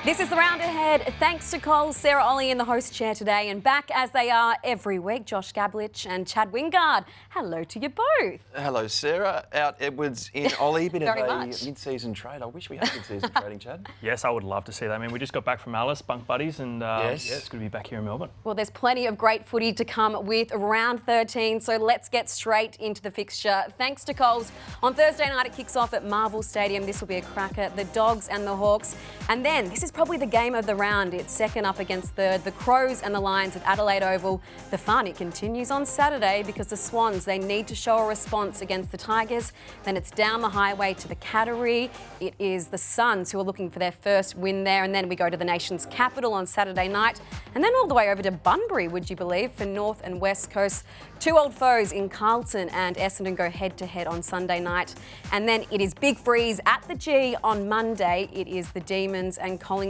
This is the round ahead. Thanks to Coles, Sarah, Olle in the host chair today, and back as they are every week, Josh Gabelich and Chad Wingard. Hello to you both. Hello, Sarah. Out Edwards in Olle. Bit of a much. mid-season trade. I wish we had mid-season trading, Chad. Yes, I would love to see that. I mean, we just got back from Alice, bunk buddies, and Yes. yeah, it's good to be back here in Melbourne. Well, there's plenty of great footy to come with round 13, so let's get straight into the fixture. Thanks to Coles. On Thursday night, it kicks off at Marvel Stadium. This will be a cracker. The Dogs and the Hawks. And then, this is probably the game of the round. It's second up against third. The Crows and the Lions at Adelaide Oval. The fun, it continues on Saturday because the Swans, they need to show a response against the Tigers. Then it's down the highway to the Caddy. It is the Suns who are looking for their first win there. And then we go to the nation's capital on Saturday night. And then all the way over to Bunbury, would you believe, for North and West Coast. Two old foes in Carlton and Essendon go head-to-head on Sunday night. And then it is Big Freeze at the G on Monday. It is the Demons and Collingwood.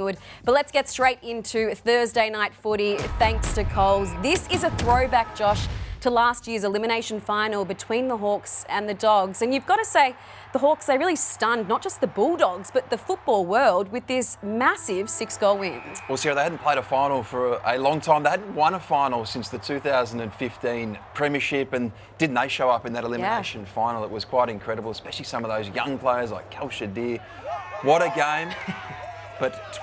But let's get straight into Thursday night footy, thanks to Coles. This is a throwback, Josh, to last year's elimination final between the Hawks and the Dogs. And you've got to say, the Hawks, they really stunned not just the Bulldogs, but the football world with this massive 6-goal win. Well, Sarah, they hadn't played a final for a long time. They hadn't won a final since the 2015 Premiership, and didn't they show up in that elimination final? It was quite incredible, especially some of those young players like Shadir. What a game. But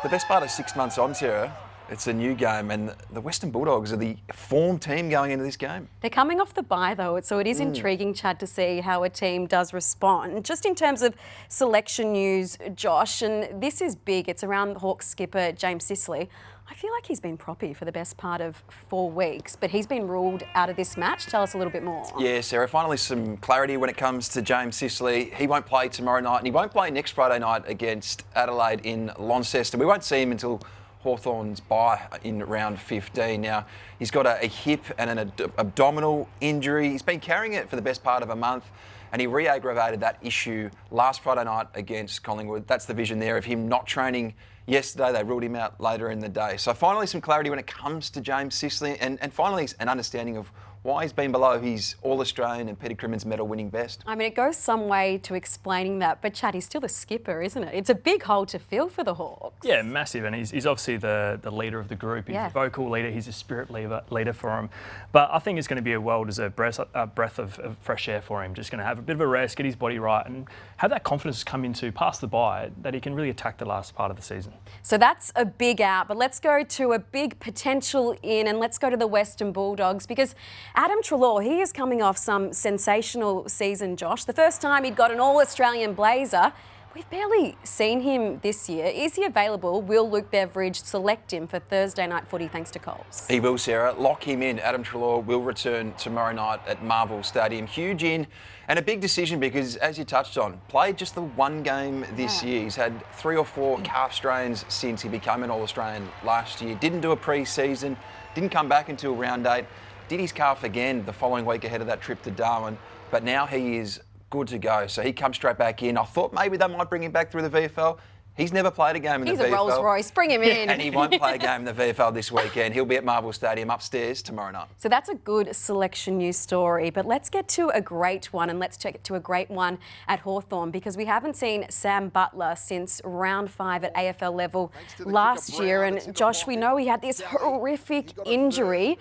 the best part of 6 months on, Sarah, it's a new game, and the Western Bulldogs are the form team going into this game. They're coming off the bye, though, so it is intriguing, Chad, to see how a team does respond. Just in terms of selection news, Josh, and this is big. It's around the Hawks skipper, James Sicily. I feel like he's been proppy for the best part of 4 weeks, but he's been ruled out of this match. Tell us a little bit more. Yeah, Sarah, finally some clarity when it comes to James Sicily. He won't play tomorrow night, and he won't play next Friday night against Adelaide in Launceston. We won't see him until Hawthorn's bye in round 15. Now, he's got a hip and an abdominal injury. He's been carrying it for the best part of a month, and he re-aggravated that issue last Friday night against Collingwood. That's the vision there of him not training yesterday. They ruled him out later in the day. So finally some clarity when it comes to James Sicily, and finally an understanding of why he's been below his All-Australian and Peter Crimmon's medal-winning best. I mean, it goes some way to explaining that, but Chad, he's still the skipper, isn't it? It's a big hole to fill for the Hawks. Yeah, massive, and he's obviously the leader of the group. He's a vocal leader, he's a spirit leader for him. But I think it's going to be a well-deserved breath of fresh air for him. Just going to have a bit of a rest, get his body right, and have that confidence come into past the bye that he can really attack the last part of the season. So that's a big out, but let's go to a big potential in, and let's go to the Western Bulldogs, because Adam Treloar, he is coming off some sensational season, Josh. The first time he'd got an All-Australian blazer. We've barely seen him this year. Is he available? Will Luke Beveridge select him for Thursday night footy thanks to Coles? He will, Sarah. Lock him in. Adam Treloar will return tomorrow night at Marvel Stadium. Huge in, and a big decision because, as you touched on, played just the one game this year. He's had 3 or 4 calf strains since he became an All-Australian last year. Didn't do a pre-season, didn't come back until round 8. Did his calf again the following week ahead of that trip to Darwin, but now he is good to go. So he comes straight back in. I thought maybe they might bring him back through the VFL. He's never played a game in the VFL. He's a Rolls Royce. Bring him in. And he won't play a game in the VFL this weekend. He'll be at Marvel Stadium upstairs tomorrow night. So that's a good selection news story. But let's get to a great one, and let's check it to a great one at Hawthorn, because we haven't seen Sam Butler since round 5 at AFL level last year. And Josh, we know he had this horrific injury.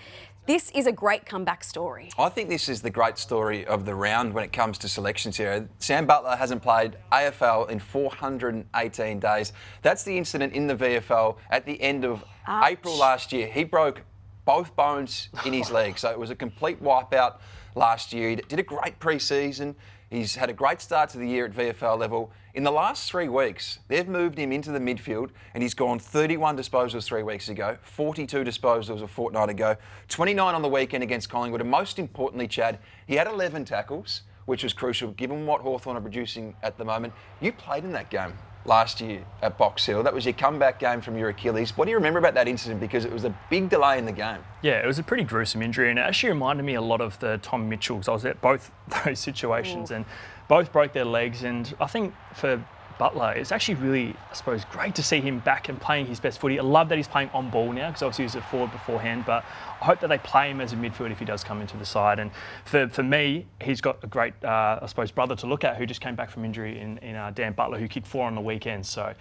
This is a great comeback story. I think this is the great story of the round when it comes to selections here. Sam Butler hasn't played AFL in 418 days. That's the incident in the VFL at the end of April last year. He broke both bones in his leg, so it was a complete wipeout last year. He did a great pre-season. He's had a great start to the year at VFL level. In the last 3 weeks, they've moved him into the midfield, and he's gone 31 disposals 3 weeks ago, 42 disposals a fortnight ago, 29 on the weekend against Collingwood, and most importantly, Chad, he had 11 tackles, which was crucial given what Hawthorn are producing at the moment. You played in that game last year at Box Hill. That was your comeback game from your Achilles. What do you remember about that incident? Because it was a big delay in the game. Yeah, it was a pretty gruesome injury, and it actually reminded me a lot of the Tom Mitchells. I was at both those situations, and both broke their legs. And I think for Butler, it's actually really, I suppose, great to see him back and playing his best footy. I love that he's playing on ball now, because obviously he was a forward beforehand, but I hope that they play him as a midfield if he does come into the side. And for me, he's got a great, I suppose, brother to look at who just came back from injury in Dan Butler, who kicked 4 on the weekend. So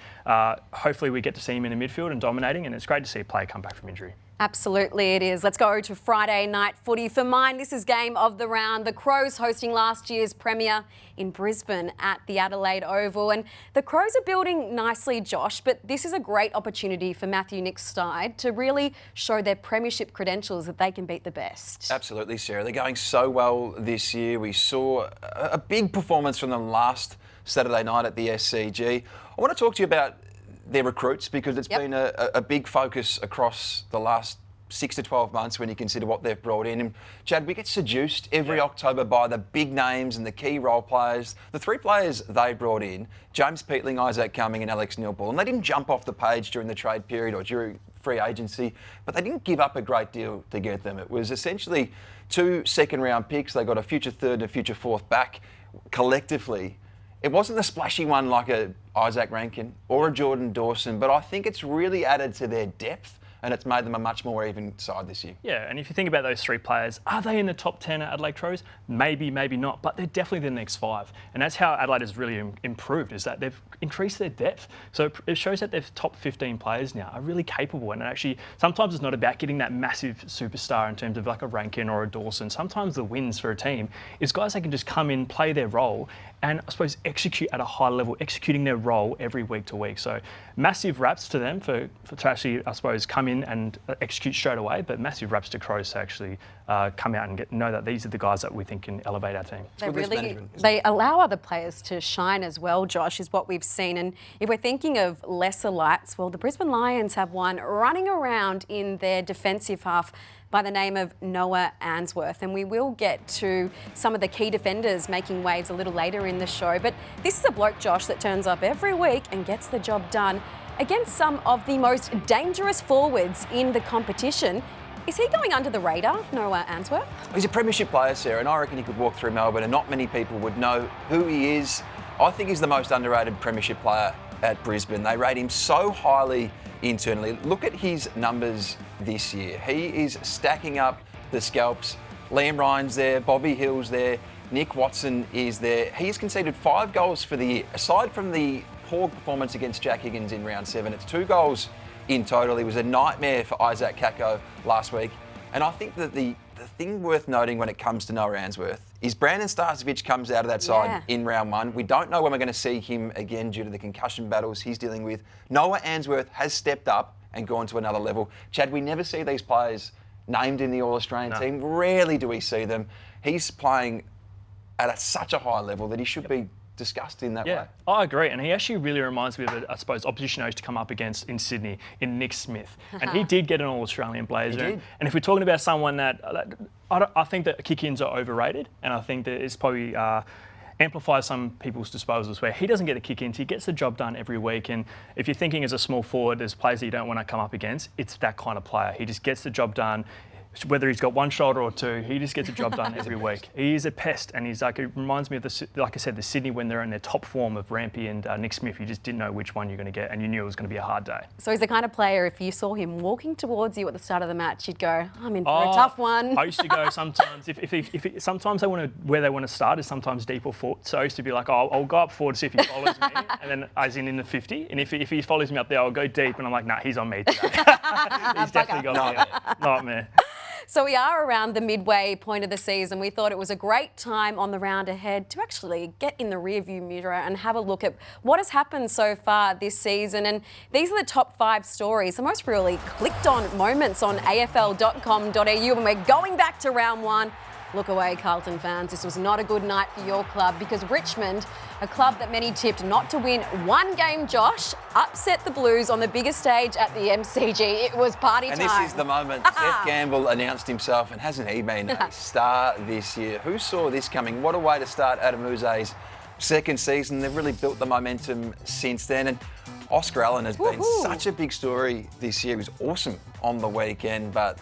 hopefully we get to see him in the midfield and dominating, and it's great to see a player come back from injury. Absolutely it is. Let's go to Friday night footy. For mine, this is game of the round. The Crows hosting last year's premiere in Brisbane at the Adelaide Oval. And the Crows are building nicely, Josh, but this is a great opportunity for Matthew Nick's side to really show their premiership credentials that they can beat the best. Absolutely, Sarah. They're going so well this year. We saw a big performance from them last Saturday night at the SCG. I want to talk to you about their recruits, because it's been a big focus across the last 6 to 12 months when you consider what they've brought in. And Chad, we get seduced every October by the big names and the key role players. The 3 players they brought in, James Peatling, Isaac Cumming and Alex Neal-Ball, and they didn't jump off the page during the trade period or during free agency, but they didn't give up a great deal to get them. It was essentially 2 second-round picks. They got a future third and a future fourth back collectively. It wasn't a splashy one like a Isaac Rankin or a Jordan Dawson, but I think it's really added to their depth, and it's made them a much more even side this year. Yeah, and if you think about those 3 players, are they in the top 10 at Adelaide Crows? Maybe, maybe not, but they're definitely the next 5. And that's how Adelaide has really improved, is that they've increased their depth. So it shows that their top 15 players now are really capable, and actually sometimes it's not about getting that massive superstar in terms of like a Rankin or a Dawson. Sometimes the wins for a team is guys that can just come in, play their role, and I suppose execute at a high level, executing their role every week to week. So massive raps to them for to actually, I suppose, come in and execute straight away, but massive raps to Crows to actually come out and know that these are the guys that we think can elevate our team. They allow other players to shine as well, Josh, is what we've seen. And if we're thinking of lesser lights, well, the Brisbane Lions have one running around in their defensive half by the name of Noah Answorth. And we will get to some of the key defenders making waves a little later in the show. But this is a bloke, Josh, that turns up every week and gets the job done against some of the most dangerous forwards in the competition. Is he going under the radar, Noah Answorth? He's a premiership player, Sarah, and I reckon he could walk through Melbourne and not many people would know who he is. I think he's the most underrated premiership player at Brisbane. They rate him so highly internally. Look at his numbers this year. He is stacking up the scalps. Liam Ryan's there, Bobby Hill's there, Nick Watson is there. He's conceded 5 goals for the year. Aside from the poor performance against Jack Higgins in round 7, it's 2 goals in total. He was a nightmare for Isaac Kako last week. And I think that the thing worth noting when it comes to Noah Answorth is Brandon Starcevich comes out of that side in round 1. We don't know when we're going to see him again due to the concussion battles he's dealing with. Noah Answorth has stepped up and gone to another level. Chad, we never see these players named in the All-Australian team. Rarely do we see them. He's playing at such a high level that he should be discussed in that way. I agree, and he actually really reminds me of, I suppose, opposition I used to come up against in Sydney, in Nick Smith. And he did get an All-Australian blazer. And if we're talking about someone that, I think that kick-ins are overrated, and I think that it's probably amplifies some people's disposals where he doesn't get the kick-ins, he gets the job done every week. And if you're thinking as a small forward, there's players that you don't want to come up against, it's that kind of player. He just gets the job done. Whether he's got 1 shoulder or 2, he just gets a job done every week. He is a pest, and he's like, it reminds me of like I said, the Sydney when they're in their top form of Rampy and Nick Smith. You just didn't know which one you're going to get, and you knew it was going to be a hard day. So he's the kind of player, if you saw him walking towards you at the start of the match, you'd go, I'm in for a tough one. I used to go sometimes, sometimes where they want to start is sometimes deep or forward. So I used to be like, I'll go up forward to see if he follows me, and then as in the 50. And if he follows me up there, I'll go deep, and I'm like, nah, he's on me today. He's definitely got me. Nightmare. So we are around the midway point of the season. We thought it was a great time on the round ahead to actually get in the rearview mirror and have a look at what has happened so far this season. And these are the top 5 stories, the most really clicked on moments on afl.com.au. And we're going back to round 1. Look away, Carlton fans. This was not a good night for your club because Richmond, a club that many tipped not to win 1 game, Josh, upset the Blues on the biggest stage at the MCG. It was party time. And this is the moment Seth Gamble announced himself, and hasn't he been a star this year? Who saw this coming? What a way to start Adam Uze's second season. They've really built the momentum since then. And Oscar Allen has been such a big story this year. He was awesome on the weekend, but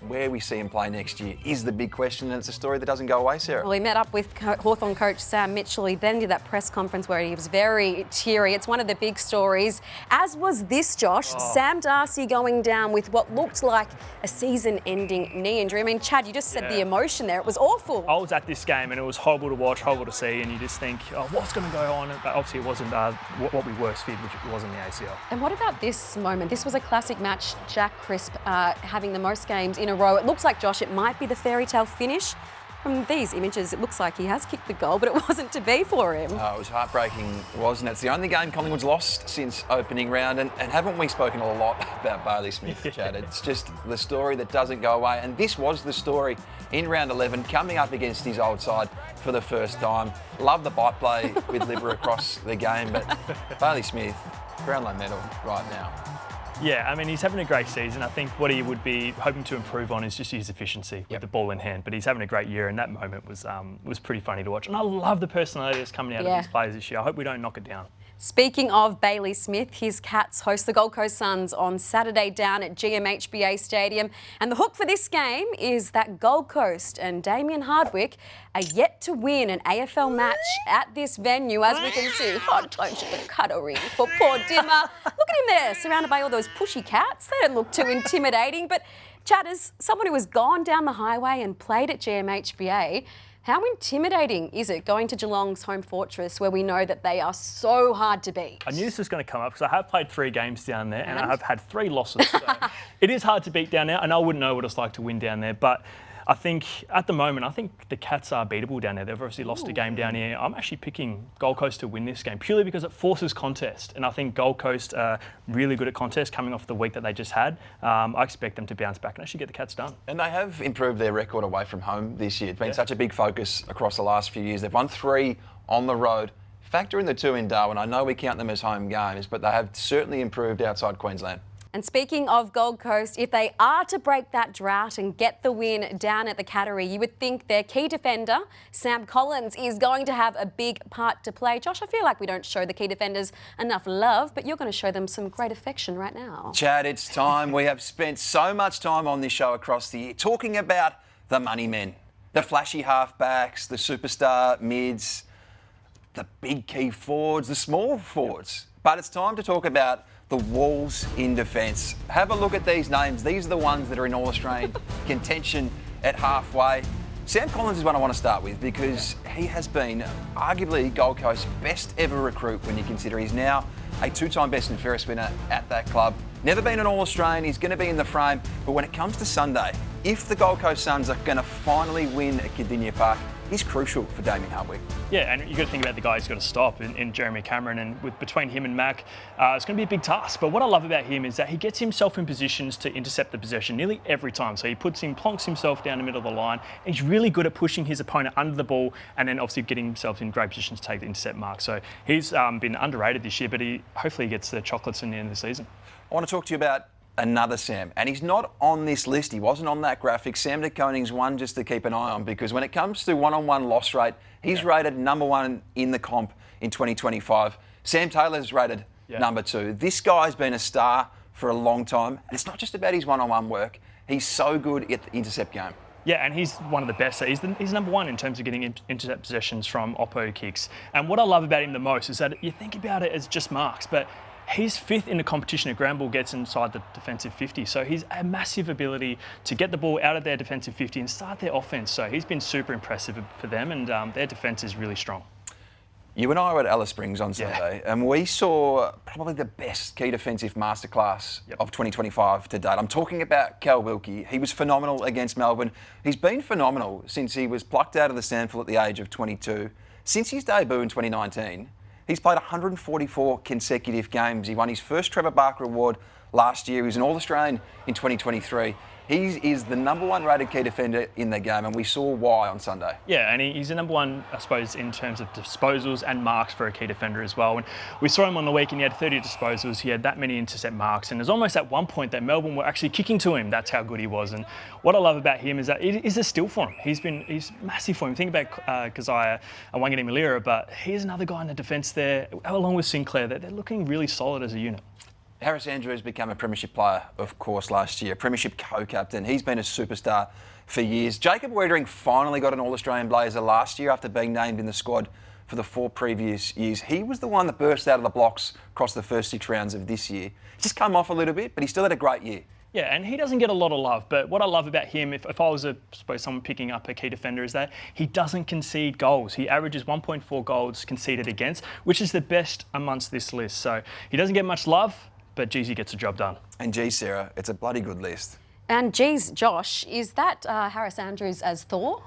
where we see him play next year is the big question, and it's a story that doesn't go away, Sarah. Well, he met up with Hawthorn coach Sam Mitchell. He then did that press conference where he was very teary. It's one of the big stories, as was this, Josh. Sam Darcy going down with what looked like a season-ending knee injury. I mean, Chad, you just said the emotion there. It was awful. I was at this game and it was horrible to watch, horrible to see, and you just think, what's going to go on? But obviously it wasn't what we worst feared, which was in the ACL. And what about this moment? This was a classic match. Jack Crisp having the most games in a row. It looks like, Josh, it might be the fairy tale finish. From these images, it looks like he has kicked the goal, but it wasn't to be for him. Oh, it was heartbreaking, wasn't it? It's the only game Collingwood's lost since opening round, and haven't we spoken a lot about Bailey Smith, Chad? It's just the story that doesn't go away, and this was the story in round 11, coming up against his old side for the first time. Love the byplay with Libba across the game, but Bailey Smith, Brownlow medal right now. Yeah, I mean, he's having a great season. I think what he would be hoping to improve on is just his efficiency with the ball in hand. But he's having a great year, and that moment was pretty funny to watch. And I love the personality that's coming out of these players this year. I hope we don't knock it down. Speaking of Bailey Smith, his Cats host the Gold Coast Suns on Saturday down at GMHBA Stadium. And the hook for this game is that Gold Coast and Damien Hardwick are yet to win an AFL match at this venue, as we can see. Hard close at the cuttery for poor Dimmer. Look at him there, surrounded by all those pushy cats. They don't look too intimidating. But Chad, as someone who has gone down the highway and played at GMHBA, how intimidating is it going to Geelong's home fortress, where we know that they are so hard to beat? I knew this was going to come up because I have played 3 games down there and I have had 3 losses. So it is hard to beat down there, and I wouldn't know what it's like to win down there. But I think at the moment, I think the Cats are beatable down there. They've obviously lost a game down here. I'm actually picking Gold Coast to win this game purely because it forces contest. And I think Gold Coast are really good at contest coming off the week that they just had. I expect them to bounce back and actually get the Cats done. And they have improved their record away from home this year. It's been such a big focus across the last few years. They've won 3 on the road. Factor in the 2 in Darwin. I know we count them as home games, but they have certainly improved outside Queensland. And speaking of Gold Coast, if they are to break that drought and get the win down at the Caddy, you would think their key defender, Sam Collins, is going to have a big part to play. Josh, I feel like we don't show the key defenders enough love, but you're going to show them some great affection right now. Chad, it's time. We have spent so much time on this show across the year talking about the money men, the flashy halfbacks, the superstar mids, the big key forwards, the small forwards. But it's time to talk about the Wolves in defence. Have a look at these names. These are the ones that are in All-Australian contention at halfway. Sam Collins is one I want to start with because he has been arguably Gold Coast's best ever recruit when you consider he's now a 2-time best and fairest winner at that club. Never been an All-Australian, he's going to be in the frame, but when it comes to Sunday, if the Gold Coast Suns are going to finally win at Cardinia Park, he's crucial for Damien Hardwick. Yeah, and you've got to think about the guy who's got to stop in Jeremy Cameron, and between him and Mac, it's going to be a big task. But what I love about him is that he gets himself in positions to intercept the possession nearly every time. So he plonks himself down the middle of the line, and he's really good at pushing his opponent under the ball and then obviously getting himself in great positions to take the intercept mark. So he's been underrated this year, but hopefully he gets the chocolates in the end of the season. I want to talk to you about another Sam, and he's not on this list. He wasn't on that graphic. Sam de Koning's one just to keep an eye on, because when it comes to one-on-one loss rate, he's rated number 1 in the comp in 2025. Sam Taylor's rated number 2. This guy's been a star for a long time, and it's not just about his one-on-one work. He's so good at the intercept game. Yeah, and he's one of the best. He's number 1 in terms of getting intercept possessions from oppo kicks. And what I love about him the most is that you think about it as just marks, but he's 5th in the competition at ground ball gets inside the defensive 50. So he's a massive ability to get the ball out of their defensive 50 and start their offense. So he's been super impressive for them, and their defense is really strong. You and I were at Alice Springs on Sunday, and we saw probably the best key defensive masterclass of 2025 to date. I'm talking about Cal Wilkie. He was phenomenal against Melbourne. He's been phenomenal since he was plucked out of the SANFL at the age of 22. Since his debut in 2019, he's played 144 consecutive games. He won his first Trevor Barker Award last year. He was an All-Australian in 2023. He is the number 1 rated key defender in the game, and we saw why on Sunday. Yeah, and he's the number 1, I suppose, in terms of disposals and marks for a key defender as well. And we saw him on the week, and he had 30 disposals. He had that many intercept marks, and there's almost at one point that Melbourne were actually kicking to him. That's how good he was. And what I love about him is that it is a steal for him. He's massive for him. Think about Keziah Wanganeen-Malira, but he's another guy in the defence there, along with Sinclair. They're looking really solid as a unit. Harris Andrews became a premiership player, of course, last year. Premiership co-captain. He's been a superstar for years. Jacob Wiedering finally got an All-Australian blazer last year after being named in the squad for the 4 previous years. He was the one that burst out of the blocks across the first 6 rounds of this year. Just come off a little bit, but he still had a great year. Yeah, and he doesn't get a lot of love, but what I love about him, if I was, suppose, someone picking up a key defender, is that he doesn't concede goals. He averages 1.4 goals conceded against, which is the best amongst this list. So he doesn't get much love, but geez, he gets the job done. And geez, Sarah, it's a bloody good list. And geez, Josh, is that Harris Andrews as Thor?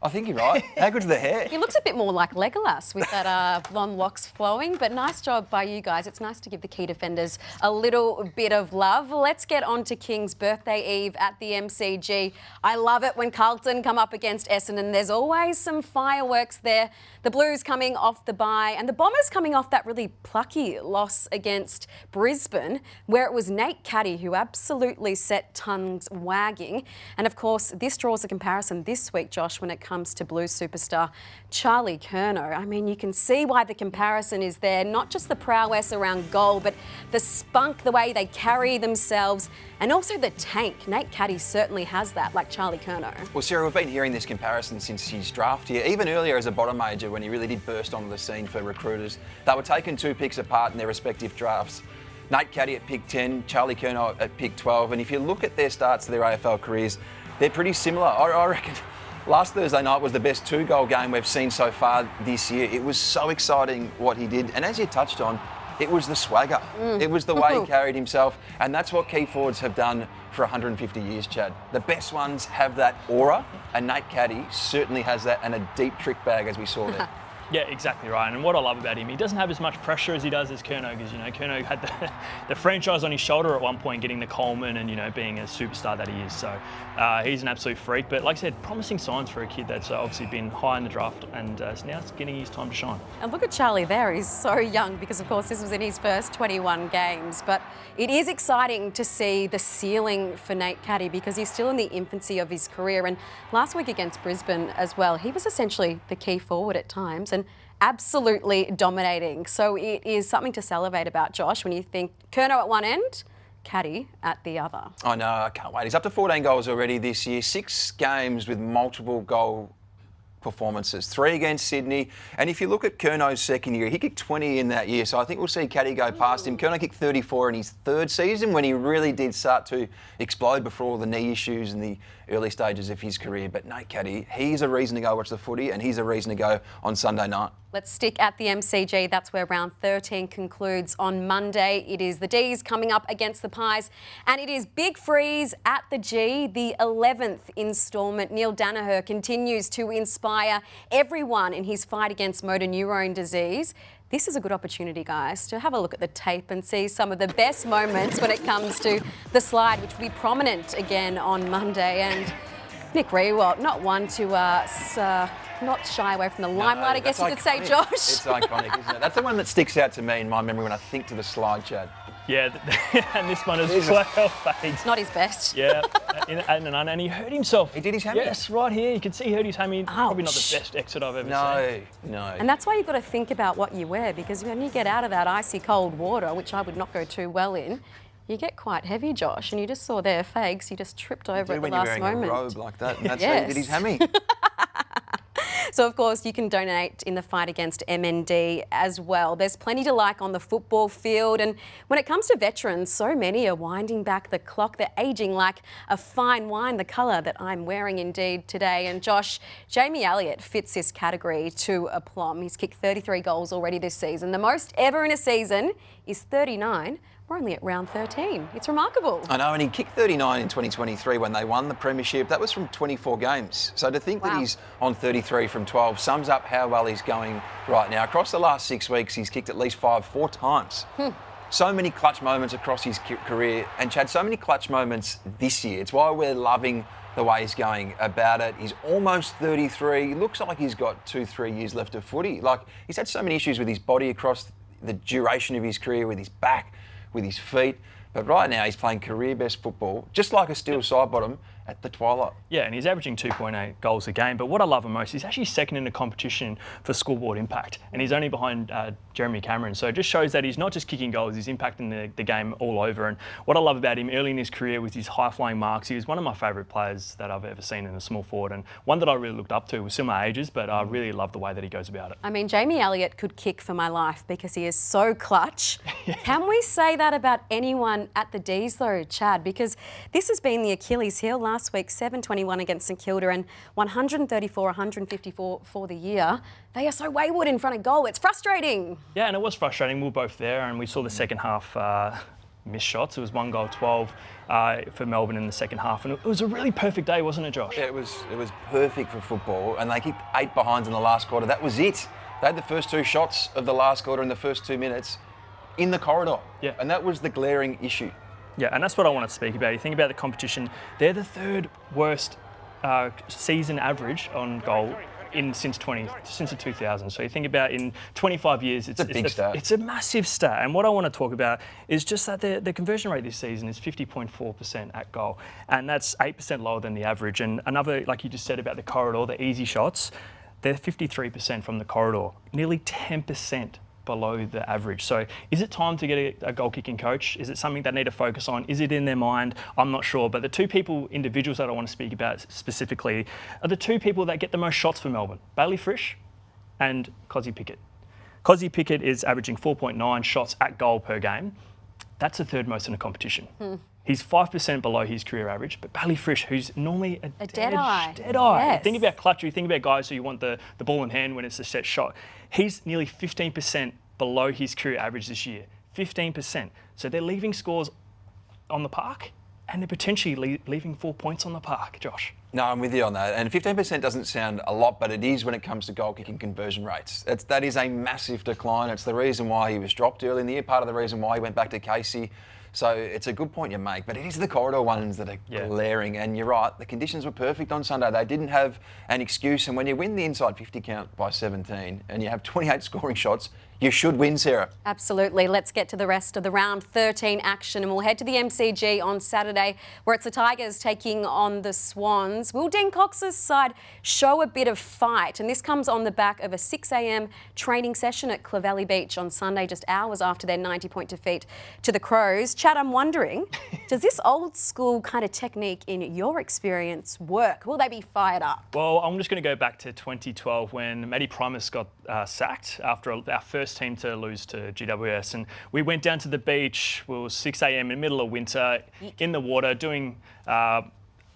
I think you're right. How good's the hair? He looks a bit more like Legolas with that blonde locks flowing, but nice job by you guys. It's nice to give the key defenders a little bit of love. Let's get on to King's birthday eve at the MCG. I love it when Carlton come up against Essendon. There's always some fireworks there. The Blues coming off the bye and the Bombers coming off that really plucky loss against Brisbane, where it was Nate Caddy who absolutely set tongues wagging. And of course, this draws a comparison this week, Josh, when it comes to Blues superstar Charlie Curnow. I mean, you can see why the comparison is there, not just the prowess around goal, but the spunk, the way they carry themselves, and also the tank. Nate Caddy certainly has that, like Charlie Curnow. Well, Sarah, we've been hearing this comparison since his draft here, even earlier as a bottom major when he really did burst onto the scene for recruiters. They were taking 2 picks apart in their respective drafts. Nate Caddy at pick 10, Charlie Curnow at pick 12, and if you look at their starts to their AFL careers, they're pretty similar. I reckon last Thursday night was the best 2-goal game we've seen so far this year. It was so exciting what he did. And as you touched on, it was the swagger. It was the way he carried himself. And that's what key forwards have done for 150 years, Chad. The best ones have that aura. And Nate Caddy certainly has that, and a deep trick bag, as we saw there. Yeah, exactly right. And what I love about him, he doesn't have as much pressure as he does as Curnow, because, Curnow had the franchise on his shoulder at one point, getting the Coleman and, being a superstar that he is. So he's an absolute freak. But like I said, promising signs for a kid that's obviously been high in the draft, and now it's getting his time to shine. And look at Charlie there. He's so young because, of course, this was in his first 21 games. But it is exciting to see the ceiling for Nate Caddy because he's still in the infancy of his career. And last week against Brisbane as well, he was essentially the key forward at times and absolutely dominating. So it is something to salivate about, Josh, when you think Curnow at one end, Caddy at the other. I know, I can't wait. He's up to 14 goals already this year, 6 games with multiple goal performances, 3 against Sydney. And if you look at Curnow's second year, he kicked 20 in that year. So I think we'll see Caddy go past him. Curnow kicked 34 in his 3rd season when he really did start to explode before all the knee issues in the early stages of his career. But Nate Caddy, he's a reason to go watch the footy, and he's a reason to go on Sunday night. Let's stick at the MCG. That's where round 13 concludes on Monday. It is the D's coming up against the Pies, and it is Big Freeze at the G, the 11th instalment. Neil Danaher continues to inspire everyone in his fight against motor neurone disease. This is a good opportunity, guys, to have a look at the tape and see some of the best moments when it comes to the slide, which will be prominent again on Monday. And Nick Riewoldt, not one to not shy away from the limelight, I guess you could say, Josh. It's iconic, isn't it? That's the one that sticks out to me in my memory when I think to the slide, Chad. Yeah, and this one is well fades. It's not his best. Yeah, and he hurt himself. He did his hammy? Yes, right here. You can see he hurt his hammy. Ouch. Probably not the best exit I've ever seen. No. And that's why you've got to think about what you wear, because when you get out of that icy cold water, which I would not go too well in, you get quite heavy, Josh. And you just saw there, Fags, you just tripped over at the last moment. When you're wearing a robe like that, and that's how he did his hammy. So, of course, you can donate in the fight against MND as well. There's plenty to like on the football field. And when it comes to veterans, so many are winding back the clock. They're ageing like a fine wine, the colour that I'm wearing indeed today. And Josh, Jamie Elliott fits this category to a plum. He's kicked 33 goals already this season. The most ever in a season is 39. We're only at round 13. It's remarkable. I know, and he kicked 39 in 2023 when they won the premiership. That was from 24 games. So to think that he's on 33 from 12 sums up how well he's going right now. Across the last 6 weeks, he's kicked at least 4 times. So many clutch moments across his career. And Chad, so many clutch moments this year. It's why we're loving the way he's going about it. He's almost 33. He looks like he's got 2-3 years left of footy. Like, he's had so many issues with his body across the duration of his career, with his back, with his feet. But right now he's playing career best football, just like a steel side bottom, at the twilight. Yeah, and he's averaging 2.8 goals a game. But what I love him most, he's actually second in the competition for scoreboard impact, and he's only behind Jeremy Cameron. So it just shows that he's not just kicking goals, he's impacting the game all over. And what I love about him early in his career was his high-flying marks. He was one of my favourite players that I've ever seen in a small forward, and one that I really looked up to. We're similar ages, but I really love the way that he goes about it. I mean, Jamie Elliott could kick for my life because he is so clutch. Can we say that about anyone at the D's though, Chad? Because this has been the Achilles heel last week, 721 against St Kilda and 134, 154 for the year. They are so wayward in front of goal. It's frustrating. Yeah, and it was frustrating. We were both there, and we saw the second half missed shots. It was 1 goal 12 for Melbourne in the second half, and it was a really perfect day, wasn't it, Josh? Yeah, it was perfect for football, and they kicked 8 behinds in the last quarter. That was it. They had the first 2 shots of the last quarter in the first 2 minutes in the corridor. Yeah. And that was the glaring issue. Yeah, and that's what I want to speak about. You think about the competition, they're the 3rd worst season average on goal since the 2000s. So you think about in 25 years, it's a big stat. It's a massive stat. And what I want to talk about is just that the conversion rate this season is 50.4% at goal, and that's 8% lower than the average. And another, like you just said about the corridor, the easy shots, they're 53% from the corridor, nearly 10% below the average. So is it time to get a goal kicking coach? Is it something they need to focus on? Is it in their mind? I'm not sure. But the 2 individuals that I want to speak about specifically are the 2 people that get the most shots for Melbourne, Bailey Frisch and Kozzy Pickett. Kozzy Pickett is averaging 4.9 shots at goal per game. That's the 3rd most in the competition. He's 5% below his career average, but Bailey Frisch, who's normally a dead eye. Yes. Think about clutch, you think about guys who you want the ball in hand when it's a set shot. He's nearly 15% below his career average this year. 15%. So they're leaving scores on the park, and they're potentially leaving 4 points on the park, Josh. No, I'm with you on that. And 15% doesn't sound a lot, but it is when it comes to goal kicking conversion rates. That is a massive decline. It's the reason why he was dropped early in the year, part of the reason why he went back to Casey. So it's a good point you make, but it is the corridor ones that are glaring. And you're right, the conditions were perfect on Sunday. They didn't have an excuse. And when you win the inside 50 count by 17 and you have 28 scoring shots, you should win, Sarah. Absolutely. Let's get to the rest of the round 13 action, and we'll head to the MCG on Saturday, where it's the Tigers taking on the Swans. Will Dean Cox's side show a bit of fight? And this comes on the back of a 6 a.m. training session at Clovelly Beach on Sunday, just hours after their 90-point defeat to the Crows. Chad, I'm wondering, does this old school kind of technique, in your experience, work? Will they be fired up? Well, I'm just going to go back to 2012 when Matty Primus got sacked after our first team to lose to GWS, and we went down to the beach. It was 6 a.m. in the middle of winter, in the water, doing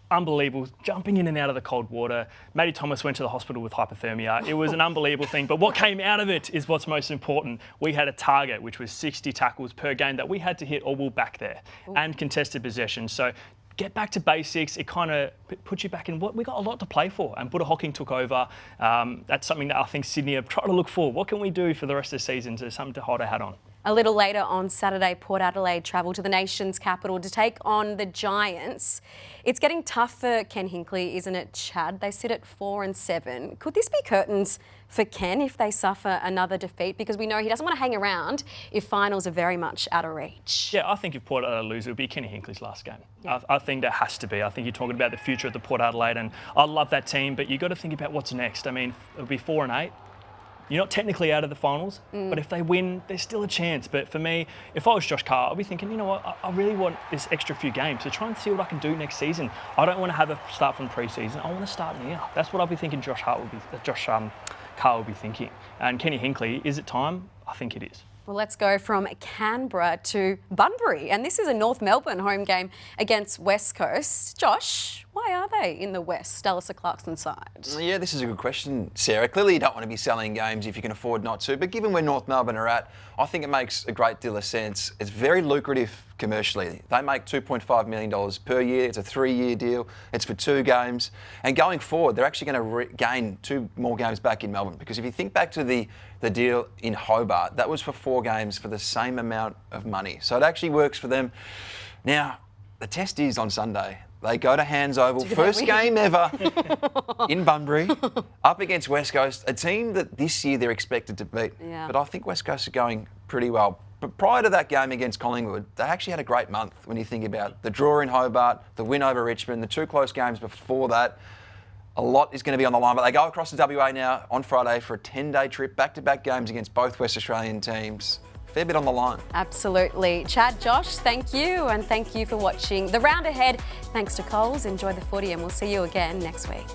unbelievable, jumping in and out of the cold water. Matty Thomas went to the hospital with hypothermia. It was an unbelievable thing, but what came out of it is what's most important. We had a target, which was 60 tackles per game that we had to hit, or we're back there, and contested possession. So get back to basics. It kind of puts you back in what we got a lot to play for. And Buddha Hocking took over. That's something that I think Sydney are trying to look for. What can we do for the rest of the season to something to hold our hat on? A little later on Saturday, Port Adelaide travel to the nation's capital to take on the Giants. It's getting tough for Ken Hinkley, isn't it, Chad? They sit at 4 and 7. Could this be curtains for Ken if they suffer another defeat? Because we know he doesn't want to hang around if finals are very much out of reach. Yeah, I think if Port Adelaide lose, it'll be Kenny Hinkley's last game. Yeah. I think that has to be. I think you're talking about the future of the Port Adelaide, and I love that team, but you've got to think about what's next. I mean, it'll be 4 and 8. You're not technically out of the finals, but if they win, there's still a chance. But for me, if I was Josh Carr, I'd be thinking, you know what, I really want this extra few games to try and see what I can do next season. I don't want to have a start from pre-season. I want to start now. That's what I'll be thinking Josh Carr will be thinking. And Kenny Hinkley, is it time? I think it is. Well, let's go from Canberra to Bunbury. And this is a North Melbourne home game against West Coast. Josh, why are they in the West, Alistair Clarkson's side? Yeah, this is a good question, Sarah. Clearly you don't want to be selling games if you can afford not to, but given where North Melbourne are at, I think it makes a great deal of sense. It's very lucrative commercially. They make $2.5 million per year. It's a 3-year deal. It's for 2 games. And going forward, they're actually going to gain 2 more games back in Melbourne, because if you think back to the deal in Hobart, that was for 4 games for the same amount of money. So it actually works for them. Now, the test is on Sunday. They go to Hands Oval, first game ever in Bunbury, up against West Coast, a team that this year they're expected to beat. Yeah. But I think West Coast are going pretty well. But prior to that game against Collingwood, they actually had a great month when you think about the draw in Hobart, the win over Richmond, the 2 close games before that. A lot is going to be on the line, but they go across to WA now on Friday for a 10-day trip, back-to-back games against both West Australian teams. Fair bit on the line. Absolutely. Chad, Josh, thank you, and thank you for watching The Round Ahead. Thanks to Coles. Enjoy the footy, and we'll see you again next week.